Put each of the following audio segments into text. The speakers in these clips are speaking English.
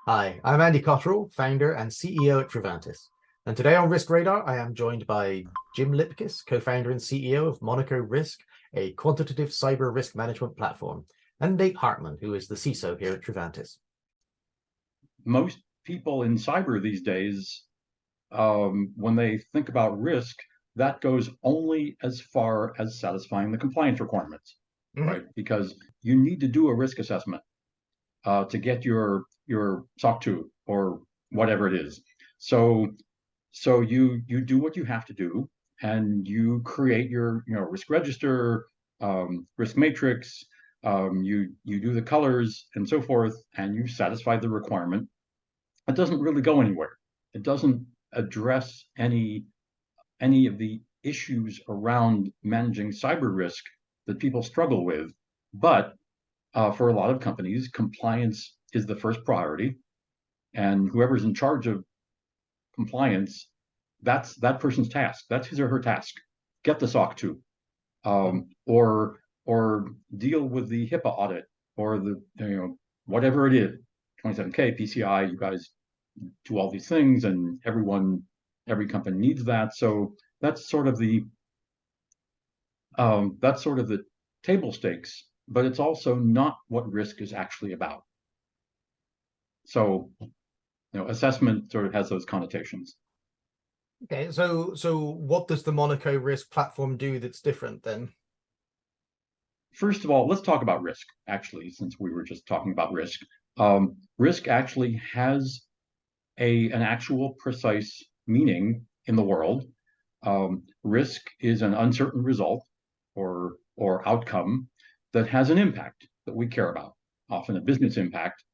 Hi, I'm Andy Cottrell, founder and CEO at Trivantis. And today on Risk Radar, I am joined by Jim Lipkis, co-founder and CEO of Monaco Risk, a quantitative cyber risk management platform, and Nate Hartman, who is the CISO here at Trivantis. Most people in cyber these days, when they think about risk, that goes only as far as satisfying the compliance requirements, Mhm. right? Because you need to do a risk assessment to get your SOC 2 or whatever it is. So you do what you have to do, and you create your risk register, risk matrix. You do the colors and so forth, and you satisfy the requirement. It doesn't really go anywhere. It doesn't address any of the issues around managing cyber risk that people struggle with. But for a lot of companies, compliance is the first priority, and whoever's in charge of compliance, that's that person's task. That's his or her task. Get the SOC 2, or deal with the HIPAA audit, or the whatever it is, 27K, PCI. You guys do all these things, and every company needs that. So that's sort of the table stakes, but it's also not what risk is actually about. So assessment sort of has those connotations. Okay, so what does the Monaco Risk platform do that's different then? First of all, let's talk about risk, actually, since we were just talking about risk. Risk actually has an actual precise meaning in the world. Risk is an uncertain result or outcome that has an impact that we care about, often a business impact.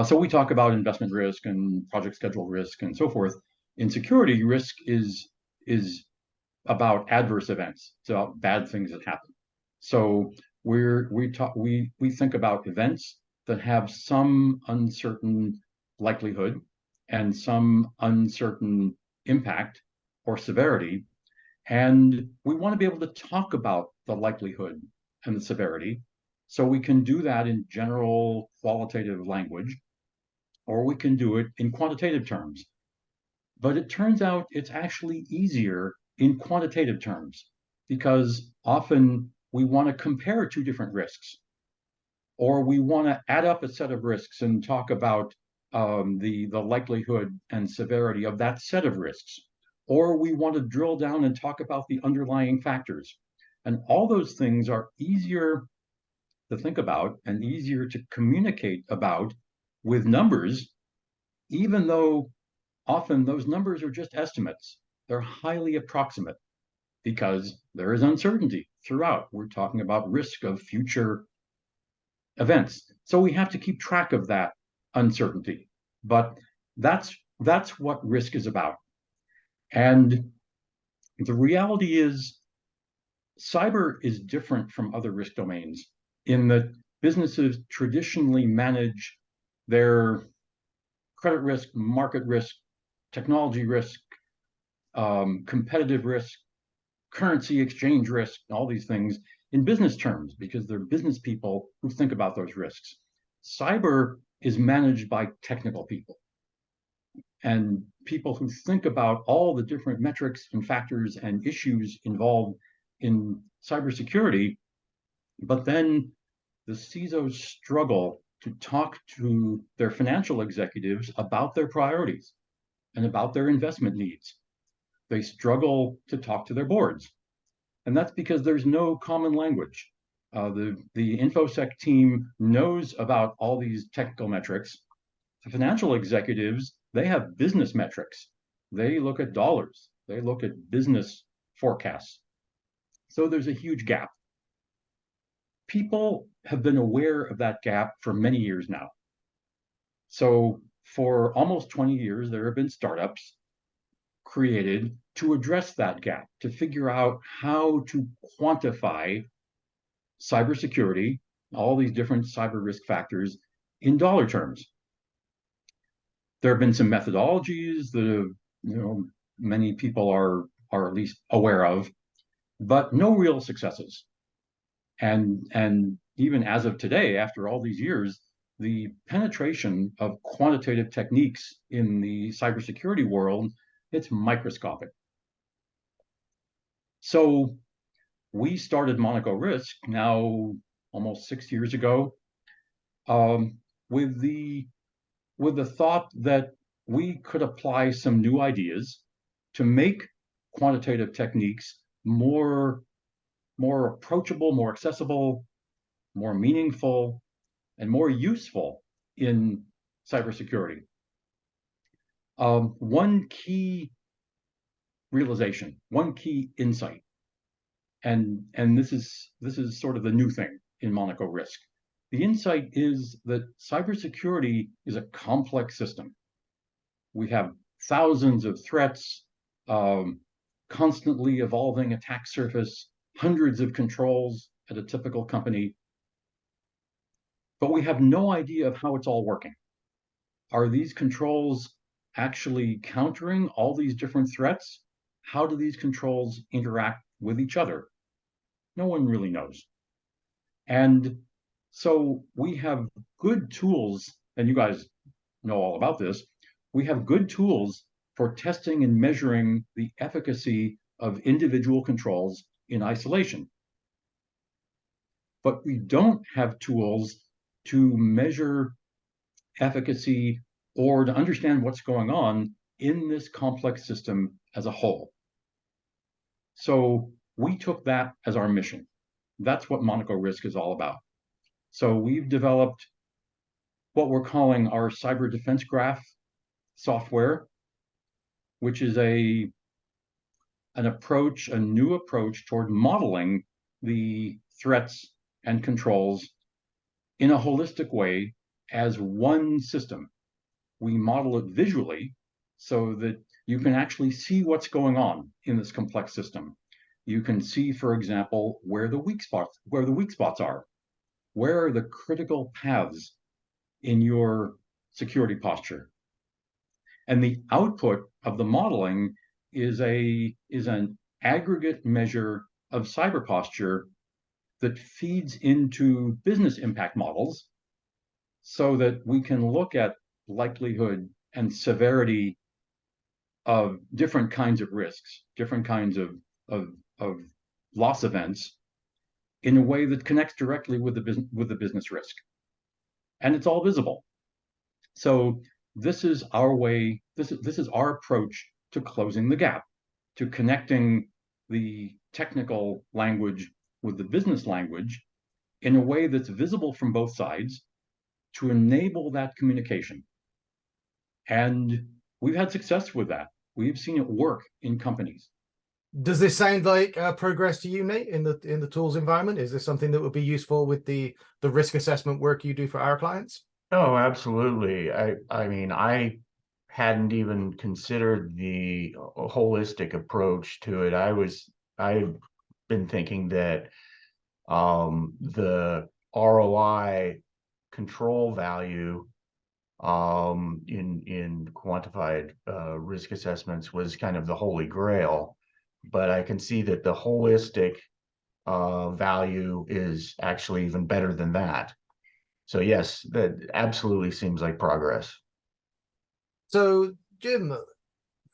So we talk about investment risk and project schedule risk and so forth. In security, risk is about adverse events. It's about bad things that happen. So we think about events that have some uncertain likelihood and some uncertain impact or severity, and we want to be able to talk about the likelihood and the severity. So we can do that in general qualitative language, or we can do it in quantitative terms. But it turns out it's actually easier in quantitative terms, because often we want to compare two different risks, or we want to add up a set of risks and talk about the likelihood and severity of that set of risks, or we want to drill down and talk about the underlying factors. And all those things are easier to think about and easier to communicate about with numbers, even though often those numbers are just estimates. They're highly approximate because there is uncertainty throughout. We're talking about risk of future events. So we have to keep track of that uncertainty. But that's what risk is about. And the reality is cyber is different from other risk domains in that businesses traditionally manage their credit risk, market risk, technology risk, competitive risk, currency exchange risk, all these things in business terms, because they're business people who think about those risks. Cyber is managed by technical people and people who think about all the different metrics and factors and issues involved in cybersecurity. But then the CISOs struggle to talk to their financial executives about their priorities and about their investment needs. They struggle to talk to their boards. And that's because there's no common language. The InfoSec team knows about all these technical metrics. The financial executives, they have business metrics. They look at dollars. They look at business forecasts. So there's a huge gap. People have been aware of that gap for many years now. So for almost 20 years, there have been startups created to address that gap, to figure out how to quantify cybersecurity, all these different cyber risk factors in dollar terms. There have been some methodologies that many people are at least aware of, but no real successes. And even as of today, after all these years, the penetration of quantitative techniques in the cybersecurity world, it's microscopic. So we started Monaco Risk now almost 6 years ago, um, with the thought that we could apply some new ideas to make quantitative techniques more approachable, more accessible, more meaningful, and more useful in cybersecurity. One key realization, one key insight, and this is sort of the new thing in Monaco Risk. The insight is that cybersecurity is a complex system. We have thousands of threats, constantly evolving attack surface, hundreds of controls at a typical company, but we have no idea of how it's all working. Are these controls actually countering all these different threats? How do these controls interact with each other? No one really knows. And so we have good tools, and you guys know all about this. We have good tools for testing and measuring the efficacy of individual controls in isolation. But we don't have tools to measure efficacy or to understand what's going on in this complex system as a whole. So we took that as our mission. That's what Monaco Risk is all about. So we've developed what we're calling our cyber defense graph software, which is a new approach toward modeling the threats and controls in a holistic way as one system. We model it visually so that you can actually see what's going on in this complex system. You can see, for example, where the weak spots are. Where are the critical paths in your security posture? And the output of the modeling is an aggregate measure of cyber posture that feeds into business impact models so that we can look at likelihood and severity of different kinds of risks, different kinds of loss events in a way that connects directly with the business risk. And it's all visible. So this is our way, this is our approach to closing the gap, to connecting the technical language with the business language in a way that's visible from both sides to enable that communication. And we've had success with that. We've seen it work in companies. Does this sound like progress to you, Nate, in the tools environment? Is this something that would be useful with the risk assessment work you do for our clients? Oh, absolutely. I mean, I hadn't even considered the holistic approach to it. I've been thinking that the ROI control value in quantified risk assessments was kind of the holy grail, but I can see that the holistic value is actually even better than that. So yes, that absolutely seems like progress. So, Jim,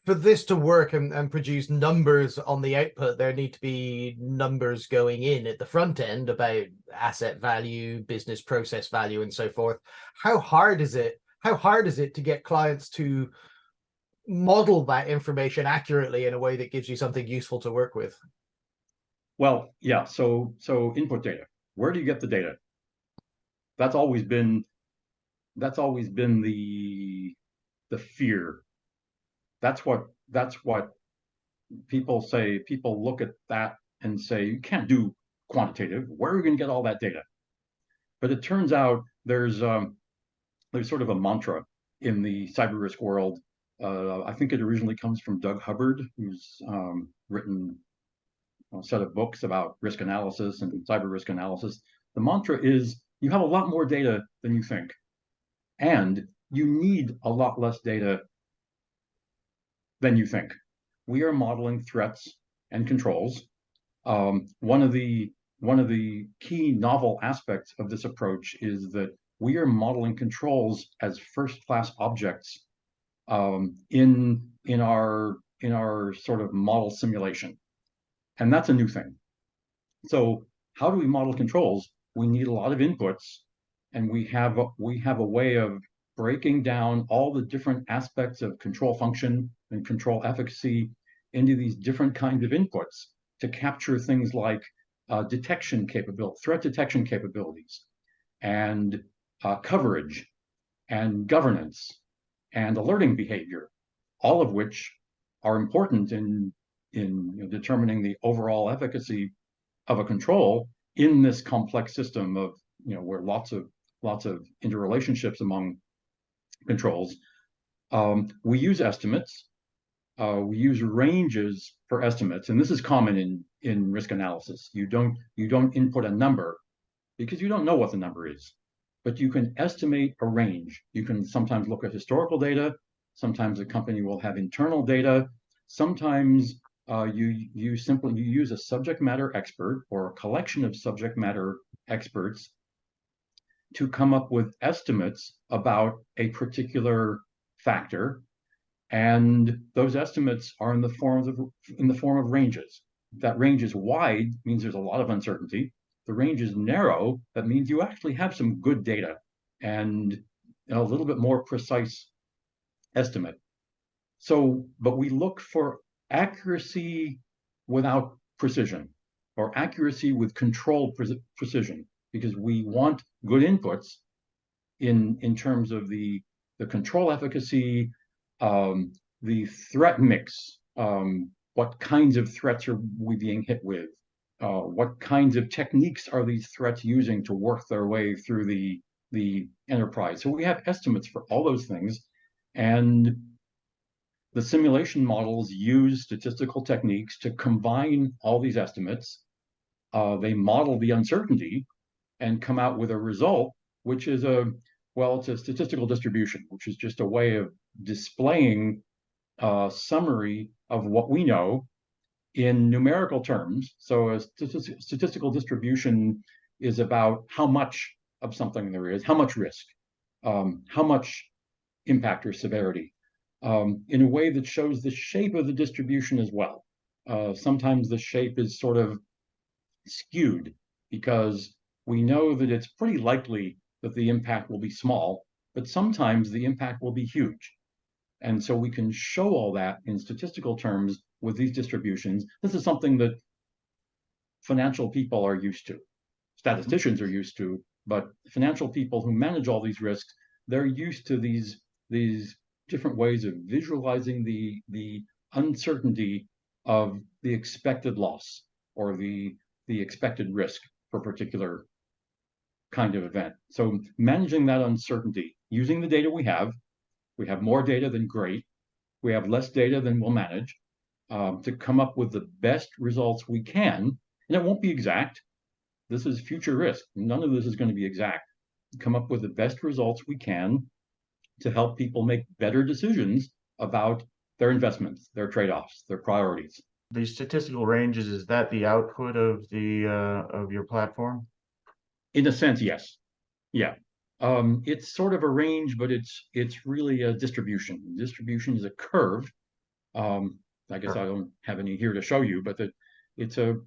for this to work and produce numbers on the output, there need to be numbers going in at the front end about asset value, business process value, and so forth. How hard is it? How hard is it to get clients to model that information accurately in a way that gives you something useful to work with? Well, yeah, so input data. Where do you get the data? That's always been the fear. That's what people say. People look at that and say, you can't do quantitative. Where are we going to get all that data? But it turns out there's sort of a mantra in the cyber risk world. I think it originally comes from Doug Hubbard, who's written a set of books about risk analysis and cyber risk analysis. The mantra is you have a lot more data than you think, and you need a lot less data than you think. We are modeling threats and controls. One of the key novel aspects of this approach is that we are modeling controls as first-class objects in our sort of model simulation, and that's a new thing. So how do we model controls? We need a lot of inputs, and we have a way of breaking down all the different aspects of control function and control efficacy into these different kinds of inputs to capture things like threat detection capabilities, and coverage, and governance, and alerting behavior, all of which are important in determining the overall efficacy of a control in this complex system of where lots of interrelationships among controls. We use estimates. We use ranges for estimates, and this is common in risk analysis. You don't input a number because you don't know what the number is, but you can estimate a range. You can sometimes look at historical data. Sometimes a company will have internal data. Sometimes you use a subject matter expert or a collection of subject matter experts to come up with estimates about a particular factor, and those estimates are in the form of ranges. If that range is wide, means there's a lot of uncertainty. The range is narrow, that means you actually have some good data and a little bit more precise estimate. So, but we look for accuracy without precision, or accuracy with controlled precision, because we want good inputs in terms of the control efficacy, the threat mix, what kinds of threats are we being hit with, what kinds of techniques are these threats using to work their way through the enterprise. So we have estimates for all those things, and the simulation models use statistical techniques to combine all these estimates. They model the uncertainty and come out with a result, which is it's a statistical distribution, which is just a way of displaying a summary of what we know in numerical terms. So a statistical distribution is about how much of something there is, how much risk, how much impact or severity, in a way that shows the shape of the distribution as well. Sometimes the shape is sort of skewed because we know that it's pretty likely that the impact will be small, but sometimes the impact will be huge. And so we can show all that in statistical terms with these distributions. This is something that financial people are used to, statisticians are used to, but financial people who manage all these risks, they're used to these different ways of visualizing the uncertainty of the expected loss or the expected risk for a particular kind of event. So managing that uncertainty, using the data we have more data than great, we have less data than we'll manage, to come up with the best results we can. And it won't be exact. This is future risk. None of this is going to be exact. Come up with the best results we can to help people make better decisions about their investments, their trade-offs, their priorities. The statistical ranges, is that the output of your platform? In a sense, yes. Yeah. It's sort of a range, but it's really a distribution. Distribution is a curve. I guess I don't have any here to show you, but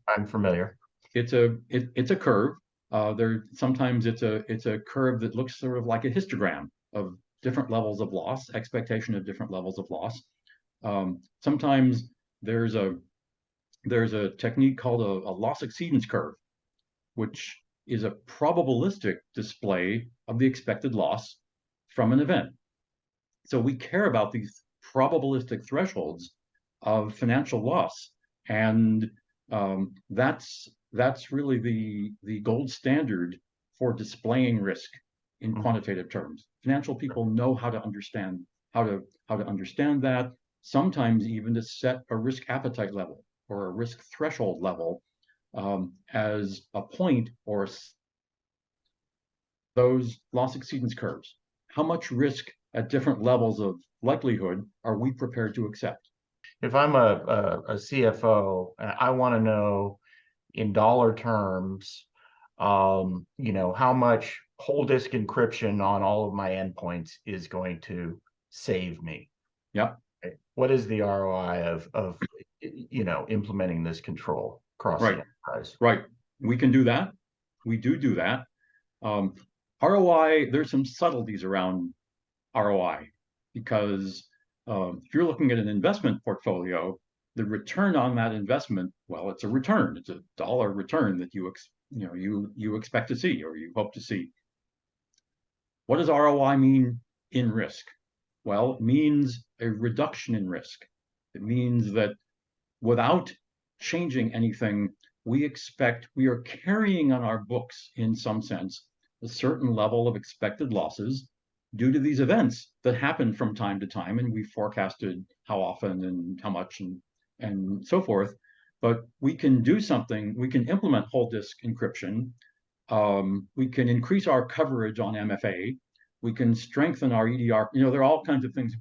I'm familiar. It's a curve. Sometimes it's a curve that looks sort of like a histogram of different levels of loss, expectation of different levels of loss. Sometimes there's a technique called a loss exceedance curve, which is a probabilistic display of the expected loss from an event. So we care about these probabilistic thresholds of financial loss, and that's really the gold standard for displaying risk in quantitative terms. Financial people know how to understand that, sometimes even to set a risk appetite level or a risk threshold level as a point, or those loss exceedance curves. How much risk at different levels of likelihood are we prepared to accept? If I'm a CFO, I want to know in dollar terms, how much whole disk encryption on all of my endpoints is going to save me. Yep. Right? What is the ROI of implementing this control across Right. the enterprise? Right. We can do that. We do that. ROI, there's some subtleties around ROI because if you're looking at an investment portfolio, the return on that investment, well, it's a return. It's a dollar return that you expect to see or you hope to see. What does ROI mean in risk? Well, it means a reduction in risk. It means that without changing anything, we are carrying on our books, in some sense, a certain level of expected losses due to these events that happen from time to time, and we forecasted how often and how much and so forth. But we can do something. We can implement whole disk encryption. We can increase our coverage on MFA. We can strengthen our EDR. There are all kinds of things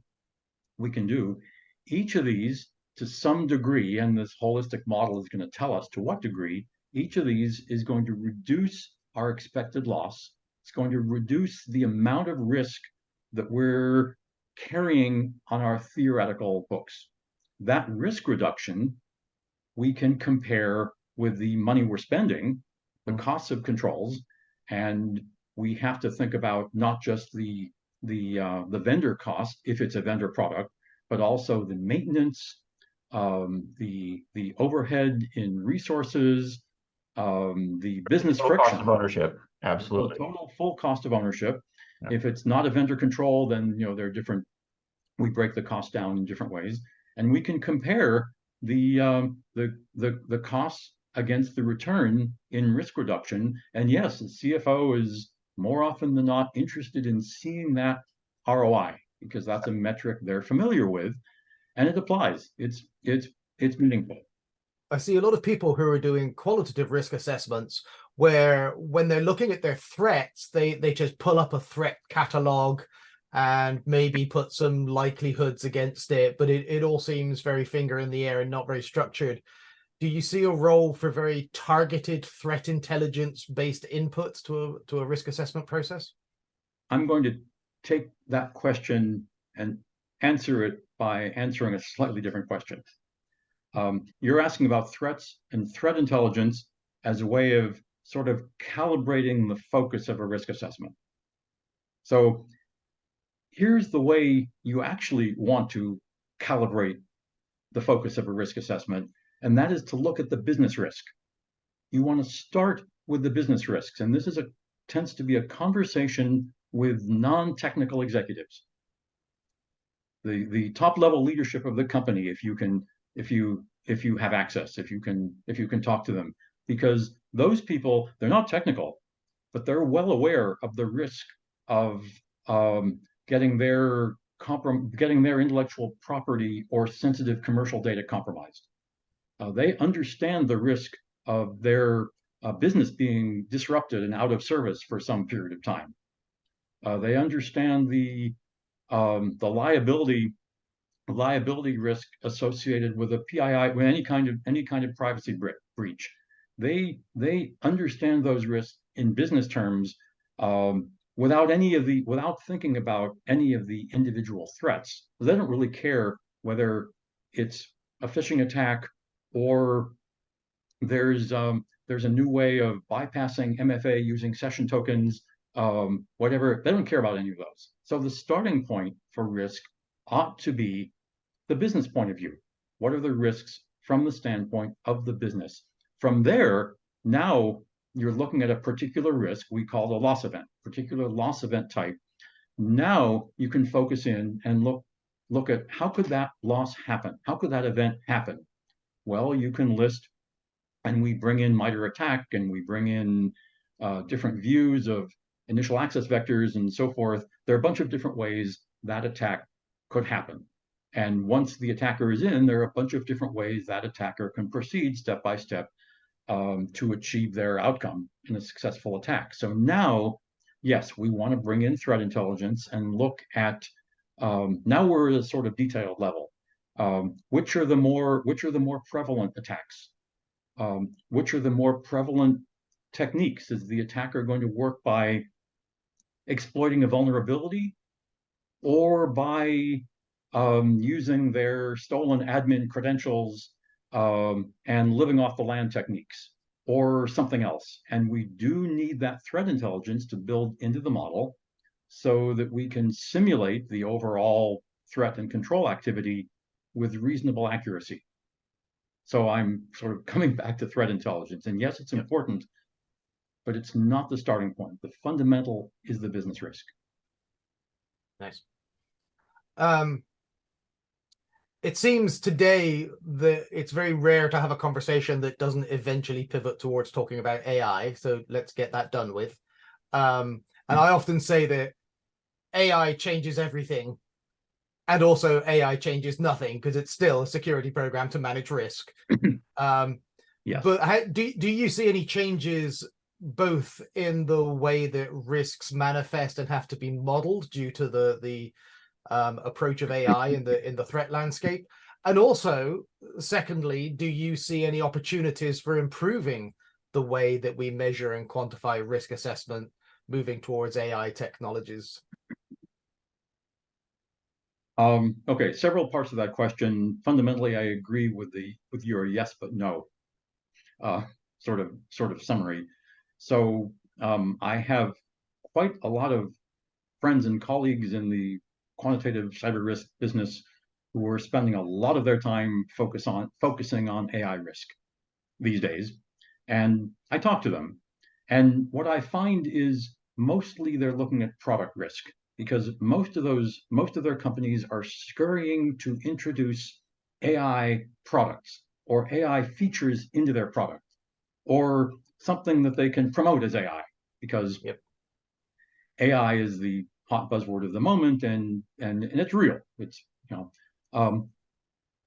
we can do. Each of these, to some degree, and this holistic model is going to tell us to what degree, each of these is going to reduce our expected loss. It's going to reduce the amount of risk that we're carrying on our theoretical books. That risk reduction we can compare with the money we're spending, the costs of controls, and we have to think about not just the vendor cost if it's a vendor product, but also the maintenance, the overhead in resources, the business Total friction. cost of ownership, absolutely. The total full cost of ownership. Yeah. If it's not a vendor control, then there are different. We break the cost down in different ways, and we can compare the costs against the return in risk reduction. And yes, the CFO is more often than not interested in seeing that ROI because that's a metric they're familiar with, and it applies. It's meaningful. I see a lot of people who are doing qualitative risk assessments where when they're looking at their threats, they just pull up a threat catalog and maybe put some likelihoods against it, but it all seems very finger in the air and not very structured. Do you see a role for very targeted threat intelligence based inputs to a risk assessment process? I'm going to take that question and answer it by answering a slightly different question. You're asking about threats and threat intelligence as a way of sort of calibrating the focus of a risk assessment. So here's the way you actually want to calibrate the focus of a risk assessment, and that is to look at the business risk. You want to start with the business risks, and this tends to be a conversation with non-technical executives. The top level leadership of the company, if you have access, if you can talk to them, because those people, they're not technical, but they're well aware of the risk of getting their intellectual property or sensitive commercial data compromised. They understand the risk of their business being disrupted and out of service for some period of time. They understand the liability risk associated with a PII, with any kind of privacy breach. They understand those risks in business terms without thinking about any of the individual threats. They don't really care whether it's a phishing attack or there's a new way of bypassing MFA using session tokens, whatever. They don't care about any of those. So the starting point for risk ought to be the business point of view. What are the risks from the standpoint of the business? From there, now you're looking at a particular risk we call the loss event, particular loss event type. Now you can focus in and look at how could that loss happen? How could that event happen? Well, you can list, and we bring in MITRE ATT&CK, and we bring in different views of initial access vectors and so forth. There are a bunch of different ways that attack could happen. And once the attacker is in, there are a bunch of different ways that attacker can proceed step by step to achieve their outcome in a successful attack. So now, yes, we want to bring in threat intelligence and look at, now we're at a sort of detailed level. Which are the more prevalent attacks? Which are the more prevalent techniques? Is the attacker going to work by exploiting a vulnerability or by using their stolen admin credentials and living off the land techniques or something else. And we do need that threat intelligence to build into the model so that we can simulate the overall threat and control activity with reasonable accuracy. So I'm sort of coming back to threat intelligence. And yes, it's important, but it's not the starting point. The fundamental is the business risk. Nice. It seems today that it's very rare to have a conversation that doesn't eventually pivot towards talking about AI. So let's get that done with. And I often say that AI changes everything, and also AI changes nothing because it's still a security program to manage risk. Yes. But do you see any changes both in the way that risks manifest and have to be modeled due to the approach of AI in the threat landscape? And also, secondly, do you see any opportunities for improving the way that we measure and quantify risk assessment moving towards AI technologies? Okay, several parts of that question. Fundamentally, I agree with your yes but no sort of summary. So I have quite a lot of friends and colleagues in the quantitative cyber risk business who are spending a lot of their time focusing on AI risk these days. And I talk to them. And what I find is mostly they're looking at product risk, because most of their companies are scurrying to introduce AI products or AI features into their product, or something that they can promote as AI, because AI is the hot buzzword of the moment, and it's real. It's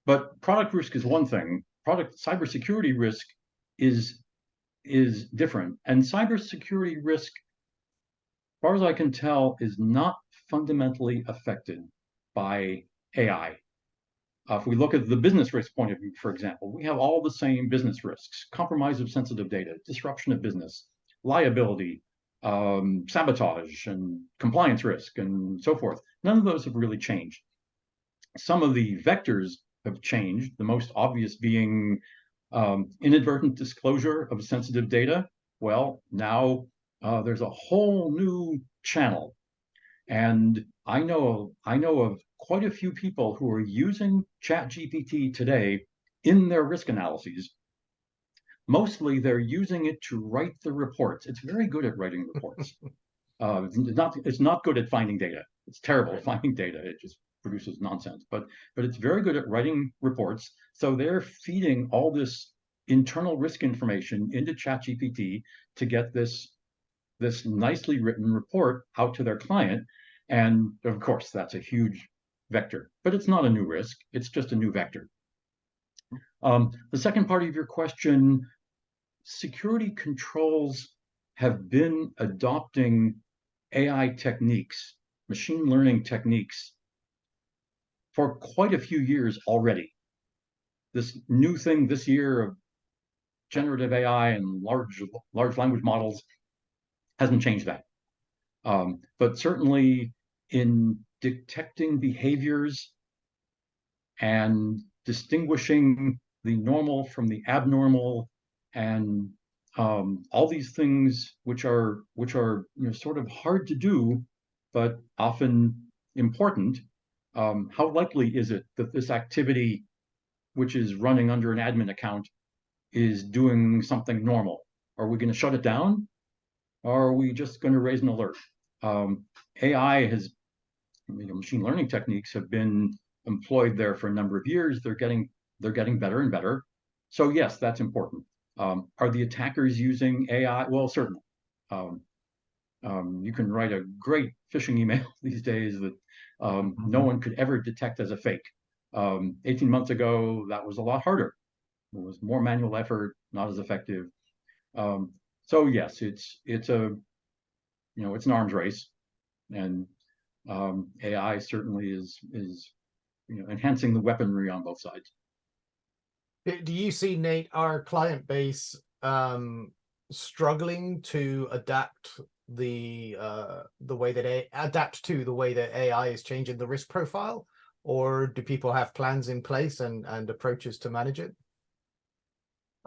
but product risk is one thing. Product cybersecurity risk is different, and cybersecurity risk, as far as I can tell, is not fundamentally affected by AI. If we look at the business risk point of view, for example, we have all the same business risks: compromise of sensitive data, disruption of business, liability, sabotage, and compliance risk, and so forth. None of those have really changed. Some of the vectors have changed, the most obvious being inadvertent disclosure of sensitive data. Well, now there's a whole new channel. And I know of quite a few people who are using ChatGPT today in their risk analyses. Mostly they're using it to write the reports. It's very good at writing reports. It's not good at finding data. It's terrible at finding data. It just produces nonsense. But it's very good at writing reports. So they're feeding all this internal risk information into ChatGPT to get this nicely written report out to their client. And of course, that's a huge vector, but it's not a new risk. It's just a new vector. The second part of your question, security controls have been adopting AI techniques, machine learning techniques, for quite a few years already. This new thing this year of generative AI and large language models hasn't changed that. But certainly in detecting behaviors and distinguishing the normal from the abnormal, and all these things which are sort of hard to do, but often important. How likely is it that this activity, which is running under an admin account, is doing something normal? Are we going to shut it down? Or are we just going to raise an alert? AI has, machine learning techniques have been employed there for a number of years. They're getting better and better. So yes, that's important. Are the attackers using AI? Well, certainly. You can write a great phishing email these days that no one could ever detect as a fake. 18 months ago, that was a lot harder. It was more manual effort, not as effective. So yes, it's an arms race, and AI certainly is enhancing the weaponry on both sides. Do you see, Nate, our client base struggling to adapt the way that adapt to the way that AI is changing the risk profile, or do people have plans in place and approaches to manage it?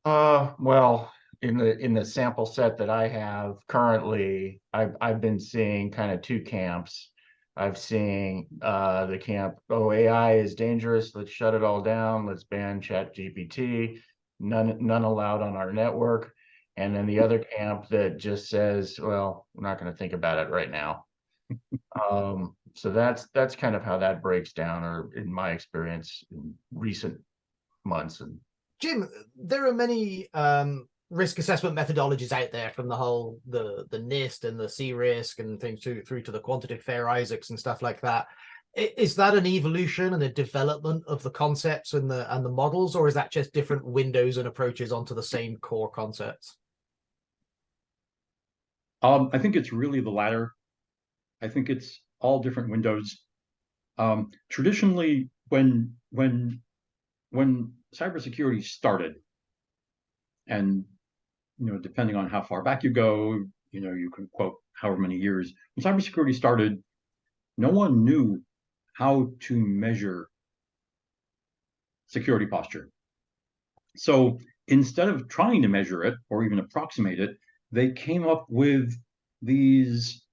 Well, in the sample set that I have currently, I've been seeing kind of two camps. I've seen the camp, oh, AI is dangerous, let's shut it all down, let's ban ChatGPT, none allowed on our network. And then the other camp that just says, well, we're not going to think about it right now. So that's kind of how that breaks down, or in my experience in recent months. And Jim, there are many risk assessment methodologies out there, from the NIST and the C-risk and things through to the quantitative Fair-Isaacs and stuff like that. Is that an evolution and a development of the concepts and the models, or is that just different windows and approaches onto the same core concepts? I think it's really the latter. I think it's all different windows. Traditionally, when cybersecurity started, and depending on how far back you go, you can quote however many years. When cybersecurity started, no one knew how to measure security posture. So instead of trying to measure it or even approximate it, they came up with these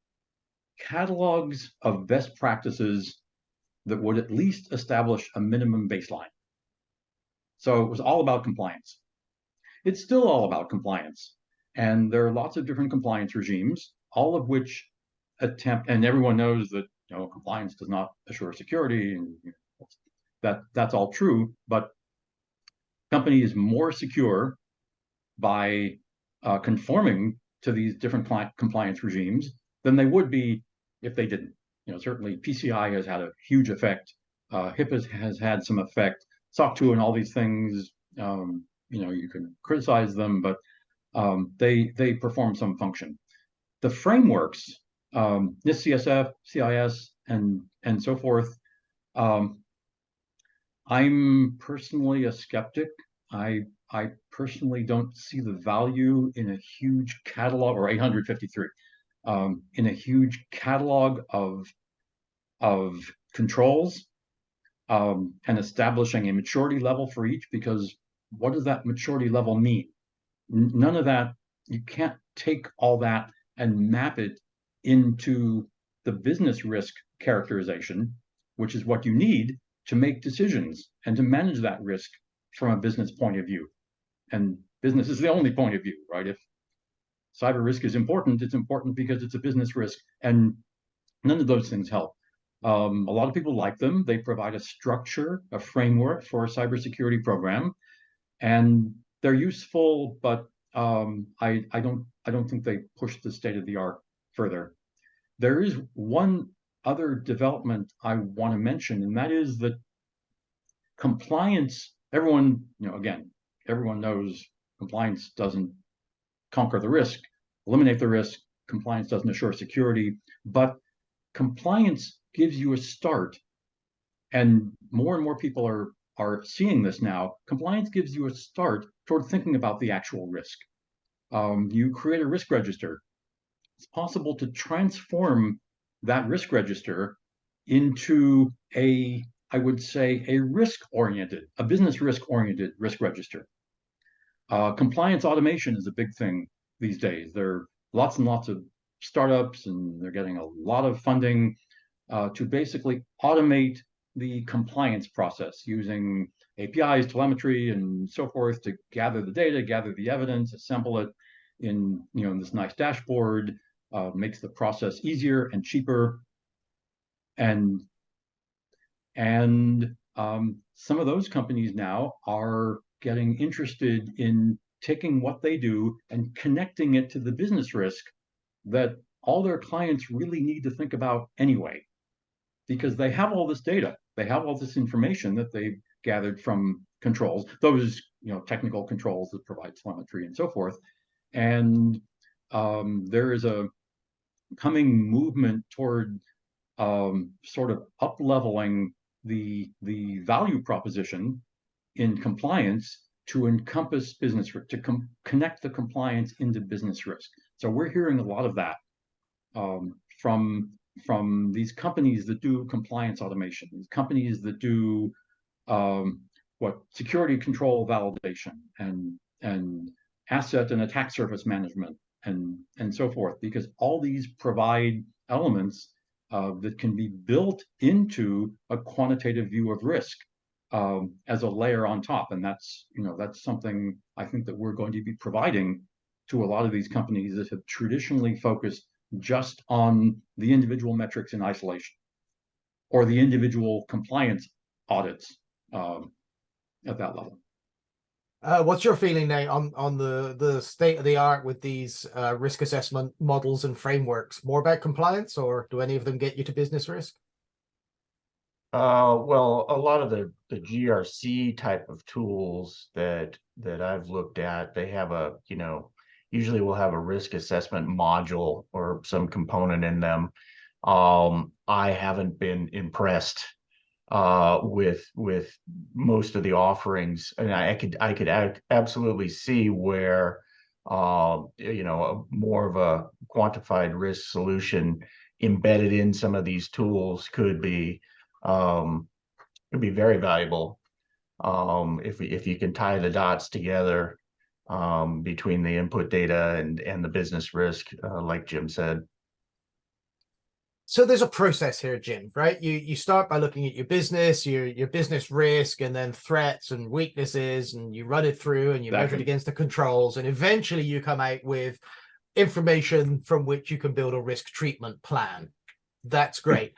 catalogs of best practices that would at least establish a minimum baseline. So it was all about compliance. It's still all about compliance. And there are lots of different compliance regimes, all of which attempt, and everyone knows that compliance does not assure security, and that's all true, but companies more secure by conforming to these different compliance regimes than they would be if they didn't. Certainly PCI has had a huge effect. HIPAA has had some effect. SOC 2 and all these things, you can criticize them, but they perform some function. The frameworks, NIST, CSF, CIS, and so forth. I'm personally a skeptic. I personally don't see the value in a huge catalog, or 853, in a huge catalog of controls, and establishing a maturity level for each, because what does that maturity level mean? None of that. You can't take all that and map it into the business risk characterization, which is what you need to make decisions and to manage that risk from a business point of view. And business is the only point of view, right? If cyber risk is important, it's important because it's a business risk, and none of those things help. A lot of people like them. They provide a structure, a framework for a cybersecurity program, and they're useful, but I don't think they push the state of the art further. There is one other development I want to mention, and that is that compliance, everyone knows compliance doesn't conquer the risk, eliminate the risk. Compliance doesn't assure security, but compliance gives you a start. And more people are seeing this now. Compliance gives you a start toward thinking about the actual risk. You create a risk register. It's possible to transform that risk register into I would say, a business risk-oriented risk register. Compliance automation is a big thing these days. There are lots and lots of startups, and they're getting a lot of funding to basically automate the compliance process using APIs, telemetry, and so forth to gather the data, gather the evidence, assemble it in this nice dashboard, makes the process easier and cheaper. And some of those companies now are getting interested in taking what they do and connecting it to the business risk that all their clients really need to think about anyway, because they have all this data, they have all this information that they've gathered from controls, those technical controls that provide telemetry and so forth. And there is a coming movement toward sort of up-leveling the value proposition in compliance to encompass business risk, to connect the compliance into business risk. So we're hearing a lot of that from these companies that do compliance automation, these companies that do what security control validation and asset and attack surface management and so forth, because all these provide elements that can be built into a quantitative view of risk as a layer on top. And that's something I think that we're going to be providing to a lot of these companies that have traditionally focused just on the individual metrics in isolation or the individual compliance audits at that level. What's your feeling, Nate, on the state of the art with these risk assessment models and frameworks? More about compliance, or do any of them get you to business risk? Well, a lot of the GRC type of tools that I've looked at, they have usually will have a risk assessment module or some component in them. I haven't been impressed with most of the offerings, and I could absolutely see where more of a quantified risk solution embedded in some of these tools could be very valuable if you can tie the dots together between the input data and the business risk, like Jim said. So there's a process here, Jim, right? You start by looking at your business, your business risk, and then threats and weaknesses, and you run it through and you measure it against the controls, and eventually you come out with information from which you can build a risk treatment plan. That's great.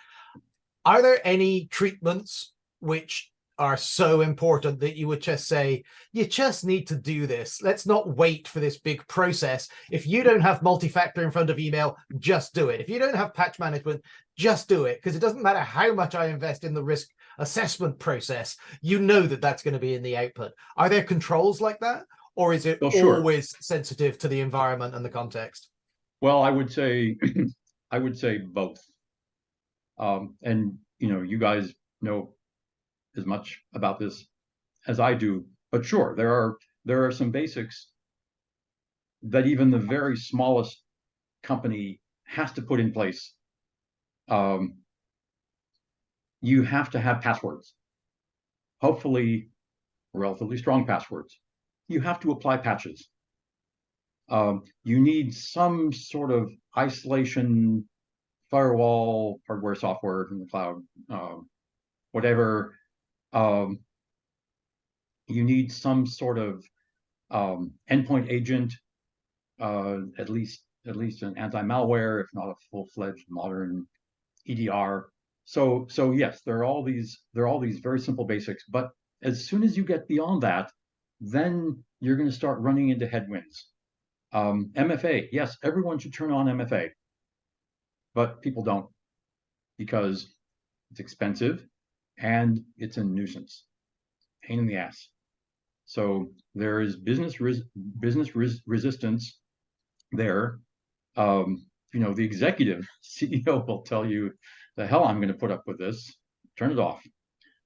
Are there any treatments which are so important that you would just say, you just need to do this? Let's not wait for this big process. If you don't have multi-factor in front of email, just do it. If you don't have patch management, just do it, because it doesn't matter how much I invest in the risk assessment process, you know that that's going to be in the output. Are there controls like that, or is it always sensitive to the environment and the context? Well, I would say both. And you guys know as much about this as I do, but sure, there are some basics that even the very smallest company has to put in place. You have to have passwords, hopefully relatively strong passwords. You have to apply patches. You need some sort of isolation firewall, hardware, software from the cloud, whatever. You need some sort of endpoint agent, at least an anti-malware, if not a full-fledged modern EDR. So yes, there are all these very simple basics. But as soon as you get beyond that, then you're going to start running into headwinds. MFA, yes, everyone should turn on MFA, but people don't, because it's expensive and it's a nuisance, pain in the ass. So there is business resistance there. The executive CEO will tell you, the hell I'm going to put up with this, turn it off.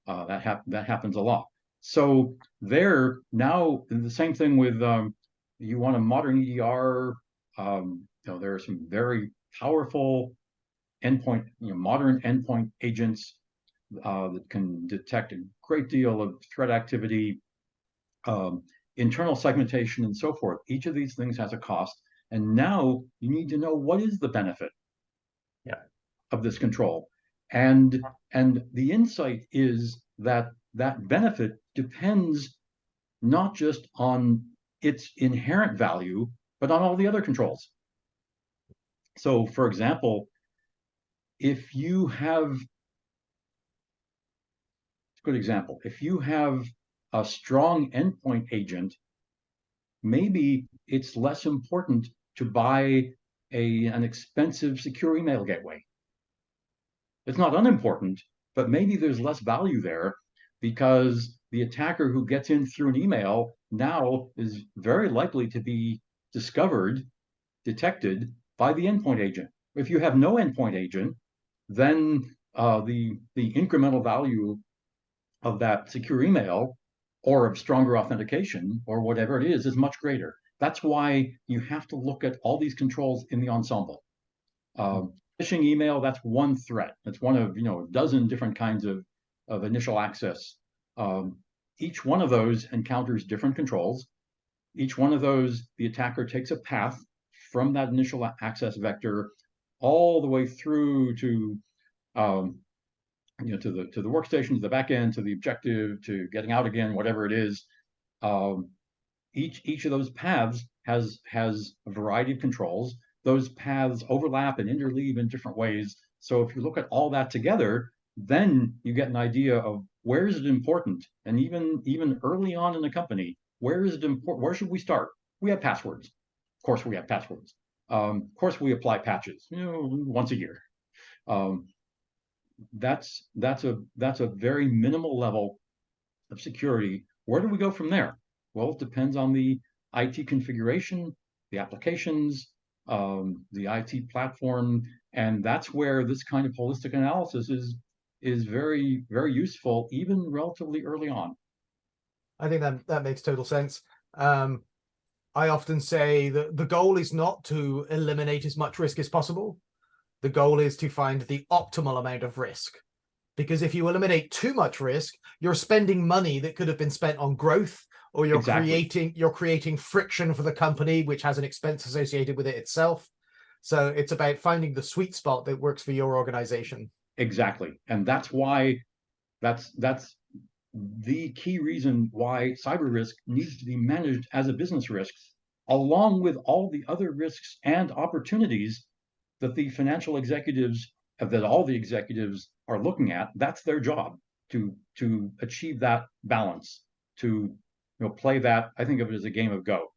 That happens a lot. So there now, the same thing with you want a modern EDR. There are some very powerful endpoint, modern endpoint agents that can detect a great deal of threat activity, internal segmentation, and so forth. Each of these things has a cost, and now you need to know what is the benefit of this control. And the insight is that benefit depends not just on its inherent value, but on all the other controls. So, for example, if you have a strong endpoint agent, maybe it's less important to buy an expensive secure email gateway. It's not unimportant, but maybe there's less value there, because the attacker who gets in through an email now is very likely to be detected by the endpoint agent. If you have no endpoint agent, then the incremental value of that secure email or of stronger authentication or whatever it is much greater. That's why you have to look at all these controls in the ensemble. Phishing email, that's one threat. That's one of a dozen different kinds of initial access. Each one of those encounters different controls. Each one of those, the attacker takes a path from that initial access vector all the way through to to the workstation, to the back end, to the objective, to getting out again, whatever it is. Each of those paths has a variety of controls. Those paths overlap and interleave in different ways. So if you look at all that together, then you get an idea of where is it important, and even early on in the company, where is it important? Where should we start? We have passwords. Of course, we have passwords. Of course, we apply patches, once a year. That's a very minimal level of security. Where do we go from there? Well, it depends on the IT configuration, the applications, the IT platform, and that's where this kind of holistic analysis is very, very useful, even relatively early on. I think that makes total sense. I often say that the goal is not to eliminate as much risk as possible. The goal is to find the optimal amount of risk. Because if you eliminate too much risk, you're spending money that could have been spent on growth, or you're creating friction for the company, which has an expense associated with it itself. So it's about finding the sweet spot that works for your organization. Exactly. And that's why that's the key reason why cyber risk needs to be managed as a business risk, along with all the other risks and opportunities that the financial executives, that all the executives are looking at. That's their job, to achieve that balance, to play that. I think of it as a game of Go,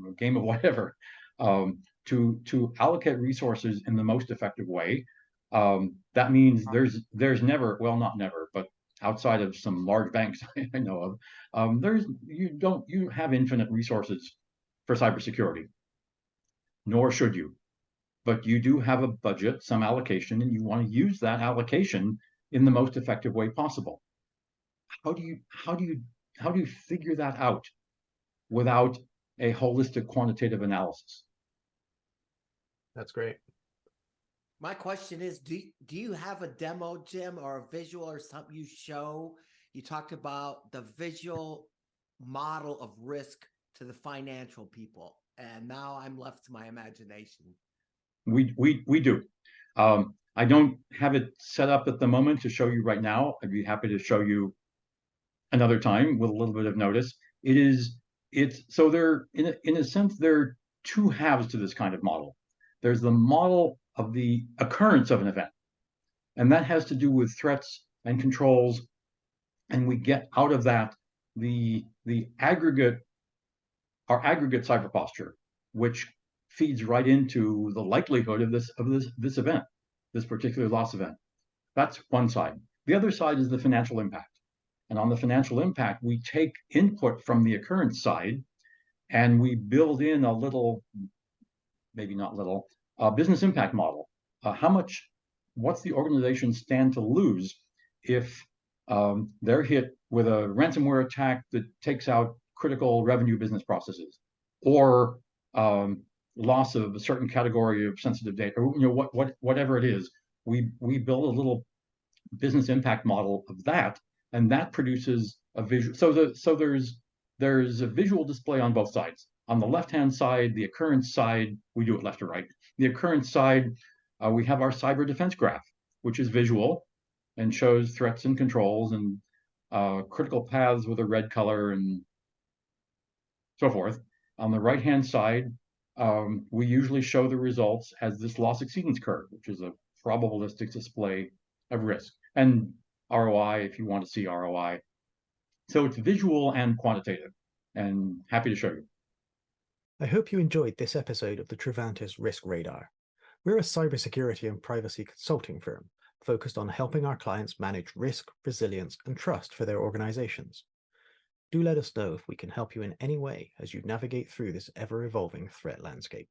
a game of whatever, to allocate resources in the most effective way. That means there's never, well, not never, but outside of some large banks I know of, you have infinite resources for cybersecurity, nor should you. But you do have a budget, some allocation, and you want to use that allocation in the most effective way possible. How do you figure that out without a holistic quantitative analysis? That's great. My question is, do you have a demo, Jim, or a visual or something you show? You talked about the visual model of risk to the financial people, and now I'm left to my imagination. We do. I don't have it set up at the moment to show you right now. I'd be happy to show you another time with a little bit of notice. So there, in a sense, there are two halves to this kind of model. There's the model of the occurrence of an event, and that has to do with threats and controls, and we get out of that our aggregate cyber posture, which feeds right into the likelihood of this event, this particular loss event. That's one side. The other side is the financial impact. And on the financial impact, we take input from the occurrence side and we build in a little, maybe not little, business impact model. What's the organization stand to lose if they're hit with a ransomware attack that takes out critical revenue business processes, or loss of a certain category of sensitive data, or whatever it is. We build a little business impact model of that, and that produces a visual. So there's a visual display on both sides. On the left-hand side, the occurrence side, we do it left to right. The occurrence side, we have our cyber defense graph, which is visual and shows threats and controls and critical paths with a red color and so forth. On the right-hand side, we usually show the results as this loss exceedance curve, which is a probabilistic display of risk, and ROI if you want to see ROI. So it's visual and quantitative, and happy to show you. I hope you enjoyed this episode of the Trivantis Risk Radar. We're a cybersecurity and privacy consulting firm focused on helping our clients manage risk, resilience, and trust for their organizations. Do let us know if we can help you in any way as you navigate through this ever-evolving threat landscape.